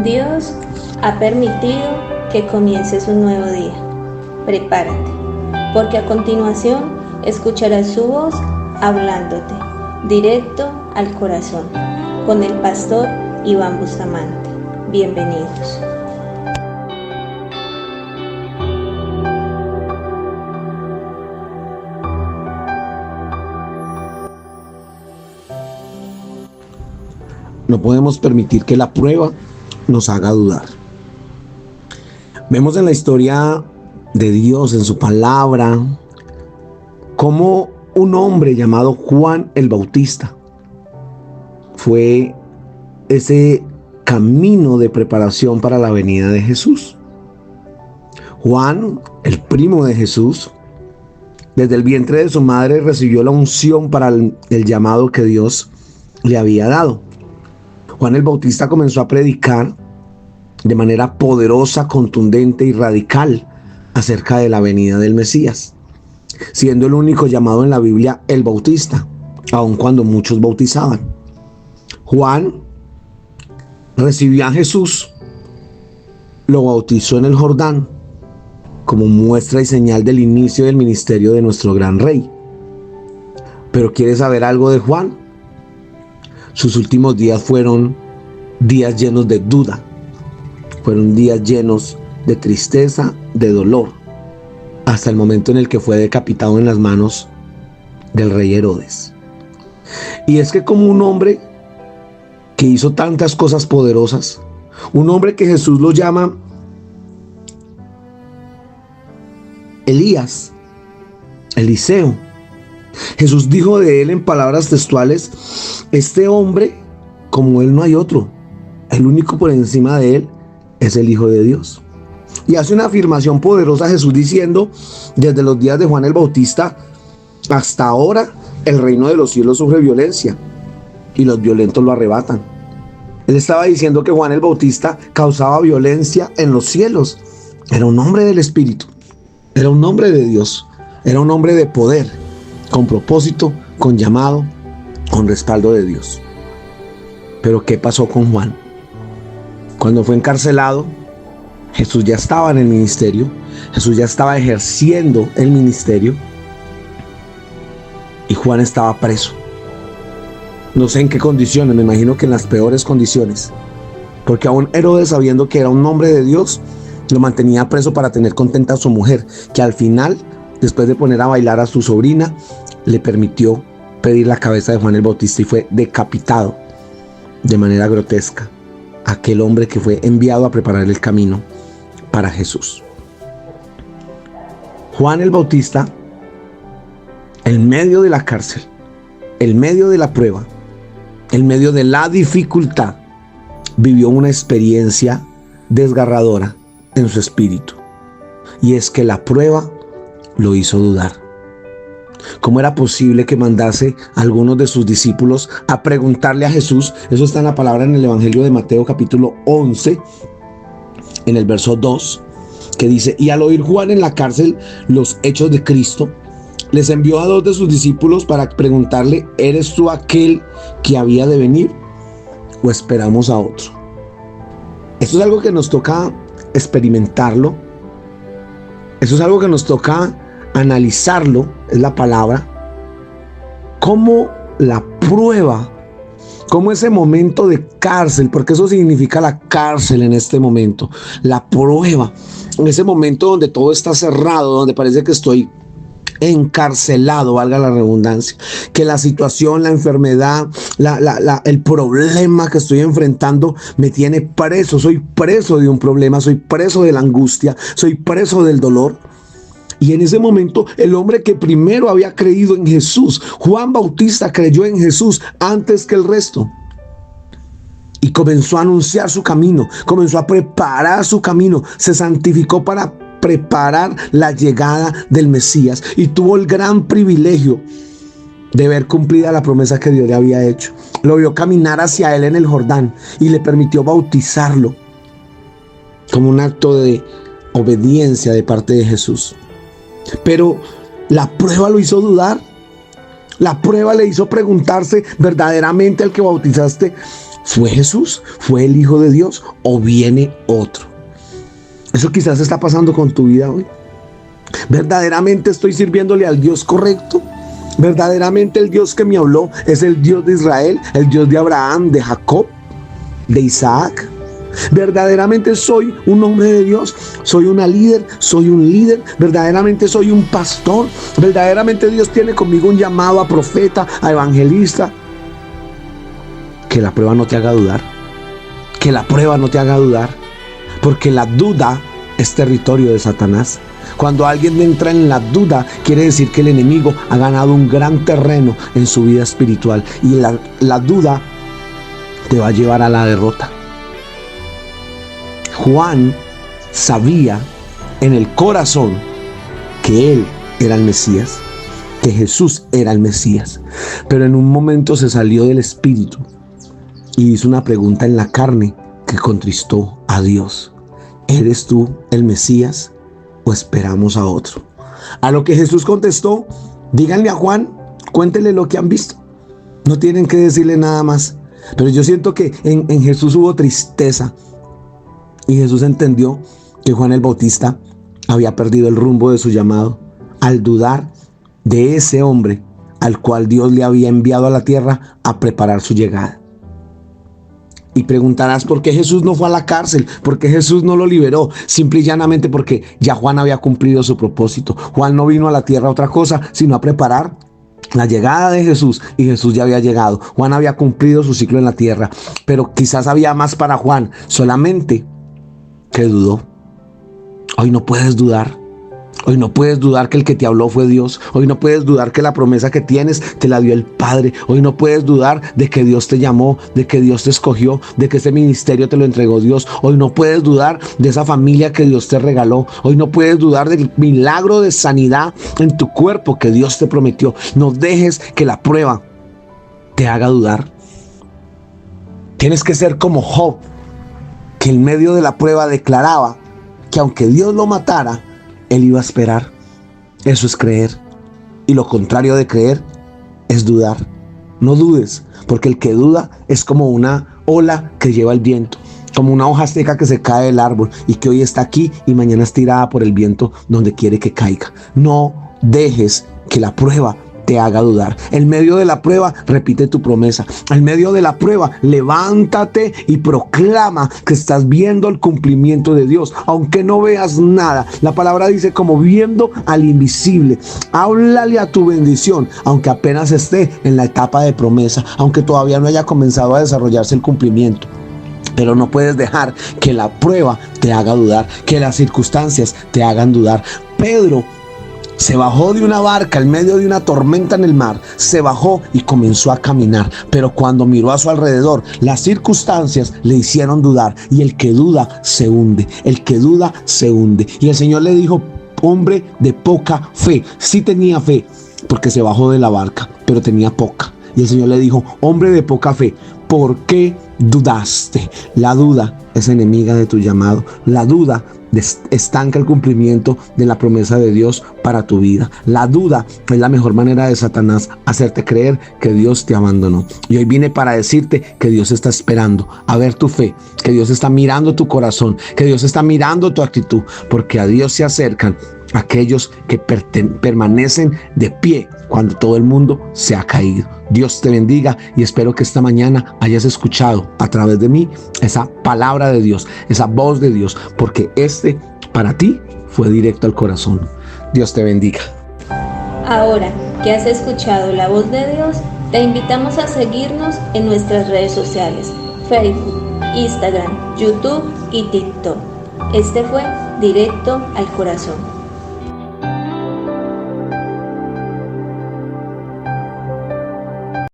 Dios ha permitido que comiences un nuevo día. Prepárate, porque a continuación escucharás su voz hablándote directo al corazón con el pastor Iván Bustamante. Bienvenidos. No podemos permitir que la prueba nos haga dudar. Vemos en la historia de Dios, en su palabra, cómo un hombre llamado Juan el Bautista fue ese camino de preparación para la venida de Jesús. Juan, el primo de Jesús, desde el vientre de su madre recibió la unción para el llamado que Dios le había dado. Juan el Bautista comenzó a predicar de manera poderosa, contundente y radical acerca de la venida del Mesías, siendo el único llamado en la Biblia el Bautista, aun cuando muchos bautizaban. Juan recibió a Jesús, lo bautizó en el Jordán como muestra y señal del inicio del ministerio de nuestro gran rey. Pero ¿quieres saber algo de Juan? Sus últimos días fueron días llenos de duda, fueron días llenos de tristeza, de dolor, hasta el momento en el que fue decapitado en las manos del rey Herodes. Y es que como un hombre que hizo tantas cosas poderosas, un hombre que Jesús lo llama Elías, Eliseo, Jesús dijo de él en palabras textuales: este hombre, como él no hay otro, el único por encima de él es el Hijo de Dios. Y hace una afirmación poderosa Jesús diciendo: desde los días de Juan el Bautista hasta ahora el reino de los cielos sufre violencia y los violentos lo arrebatan. Él estaba diciendo que Juan el Bautista causaba violencia en los cielos. Era un hombre del Espíritu, era un hombre de Dios, era un hombre de poder, con propósito, con llamado, con respaldo de Dios. Pero ¿qué pasó con Juan? Cuando fue encarcelado, Jesús ya estaba en el ministerio, Jesús ya estaba ejerciendo el ministerio y Juan estaba preso. No sé en qué condiciones, me imagino que en las peores condiciones, porque aún Herodes, sabiendo que era un hombre de Dios, lo mantenía preso para tener contenta a su mujer, que al final, después de poner a bailar a su sobrina, le permitió pedir la cabeza de Juan el Bautista y fue decapitado de manera grotesca aquel hombre que fue enviado a preparar el camino para Jesús. Juan el Bautista, en medio de la cárcel, en medio de la prueba, en medio de la dificultad, vivió una experiencia desgarradora en su espíritu, y es que la prueba lo hizo dudar. ¿Cómo era posible que mandase a algunos de sus discípulos a preguntarle a Jesús? Eso está en la palabra en el Evangelio de Mateo capítulo 11, en el verso 2, que dice: y al oír Juan en la cárcel los hechos de Cristo, les envió a dos de sus discípulos para preguntarle: ¿eres tú aquel que había de venir o esperamos a otro? Esto es algo que nos toca experimentarlo. Eso es algo que nos toca analizarlo, es la palabra. Cómo la prueba, cómo ese momento de cárcel, porque eso significa la cárcel en este momento, la prueba, en ese momento donde todo está cerrado, donde parece que estoy encarcelado, valga la redundancia, que la situación, la enfermedad, el problema que estoy enfrentando me tiene preso. Soy preso de un problema, soy preso de la angustia, soy preso del dolor. Y en ese momento el hombre que primero había creído en Jesús, Juan Bautista, creyó en Jesús antes que el resto y comenzó a anunciar su camino, comenzó a preparar su camino, se santificó para preparar la llegada del Mesías y tuvo el gran privilegio de ver cumplida la promesa que Dios le había hecho. Lo vio caminar hacia él en el Jordán y le permitió bautizarlo como un acto de obediencia de parte de Jesús. Pero la prueba lo hizo dudar. La prueba le hizo preguntarse: ¿verdaderamente el que bautizaste ¿Fue Jesús? ¿Fue el Hijo de Dios? ¿O viene otro? Eso quizás está pasando con tu vida hoy. ¿Verdaderamente estoy sirviéndole al Dios correcto? ¿Verdaderamente el Dios que me habló es el Dios de Israel, el Dios de Abraham, de Jacob, de Isaac? ¿Verdaderamente soy un hombre de Dios? ¿Soy una líder? ¿Soy un líder? ¿Verdaderamente soy un pastor? ¿Verdaderamente Dios tiene conmigo un llamado a profeta, a evangelista? Que la prueba no te haga dudar. Que la prueba no te haga dudar. Porque la duda es territorio de Satanás. Cuando alguien entra en la duda, quiere decir que el enemigo ha ganado un gran terreno en su vida espiritual. Y la duda te va a llevar a la derrota. Juan sabía en el corazón que él era el Mesías, que Jesús era el Mesías. Pero en un momento se salió del espíritu y hizo una pregunta en la carne que contristó a Dios. ¿Eres tú el Mesías o esperamos a otro? A lo que Jesús contestó: díganle a Juan, cuéntenle lo que han visto. No tienen que decirle nada más. Pero yo siento que en Jesús hubo tristeza. Y Jesús entendió que Juan el Bautista había perdido el rumbo de su llamado al dudar de ese hombre al cual Dios le había enviado a la tierra a preparar su llegada. Y preguntarás, ¿por qué Jesús no fue a la cárcel? ¿Por qué Jesús no lo liberó? Simple y llanamente porque ya Juan había cumplido su propósito. Juan no vino a la tierra a otra cosa, sino a preparar la llegada de Jesús, y Jesús ya había llegado. Juan había cumplido su ciclo en la tierra, pero quizás había más para Juan, solamente que dudó. Hoy no puedes dudar. Hoy no puedes dudar que el que te habló fue Dios. Hoy no puedes dudar que la promesa que tienes te la dio el Padre. Hoy no puedes dudar de que Dios te llamó, de que Dios te escogió, de que ese ministerio te lo entregó Dios. Hoy no puedes dudar de esa familia que Dios te regaló. Hoy no puedes dudar del milagro de sanidad en tu cuerpo que Dios te prometió. No dejes que la prueba te haga dudar. Tienes que ser como Job, que en medio de la prueba declaraba que aunque Dios lo matara, él iba a esperar. Eso es creer. Y lo contrario de creer es dudar. No dudes, porque el que duda es como una ola que lleva el viento, como una hoja seca que se cae del árbol y que hoy está aquí y mañana es tirada por el viento donde quiere que caiga. No dejes que la prueba te haga dudar. En medio de la prueba, repite tu promesa. En medio de la prueba, levántate y proclama que estás viendo el cumplimiento de Dios, aunque no veas nada. La palabra dice, como viendo al invisible. Háblale a tu bendición, aunque apenas esté en la etapa de promesa, aunque todavía no haya comenzado a desarrollarse el cumplimiento. Pero no puedes dejar que la prueba te haga dudar, que las circunstancias te hagan dudar. Pedro se bajó de una barca en medio de una tormenta en el mar, se bajó y comenzó a caminar, pero cuando miró a su alrededor, las circunstancias le hicieron dudar, y el que duda se hunde, el que duda se hunde. Y el Señor le dijo, hombre de poca fe. Sí tenía fe, porque se bajó de la barca, pero tenía poca. Y el Señor le dijo, hombre de poca fe, ¿por qué dudaste? La duda es enemiga de tu llamado. La duda estanca el cumplimiento de la promesa de Dios para tu vida. La duda es la mejor manera de Satanás hacerte creer que Dios te abandonó. Y hoy vine para decirte que Dios está esperando a ver tu fe, que Dios está mirando tu corazón, que Dios está mirando tu actitud, porque a Dios se acercan aquellos que permanecen de pie cuando todo el mundo se ha caído. Dios te bendiga y espero que esta mañana hayas escuchado a través de mí esa palabra de Dios, esa voz de Dios, porque para ti fue directo al corazón. Dios te bendiga. Ahora que has escuchado la voz de Dios, te invitamos a seguirnos en nuestras redes sociales: Facebook, Instagram, YouTube y TikTok. Este fue Directo al Corazón.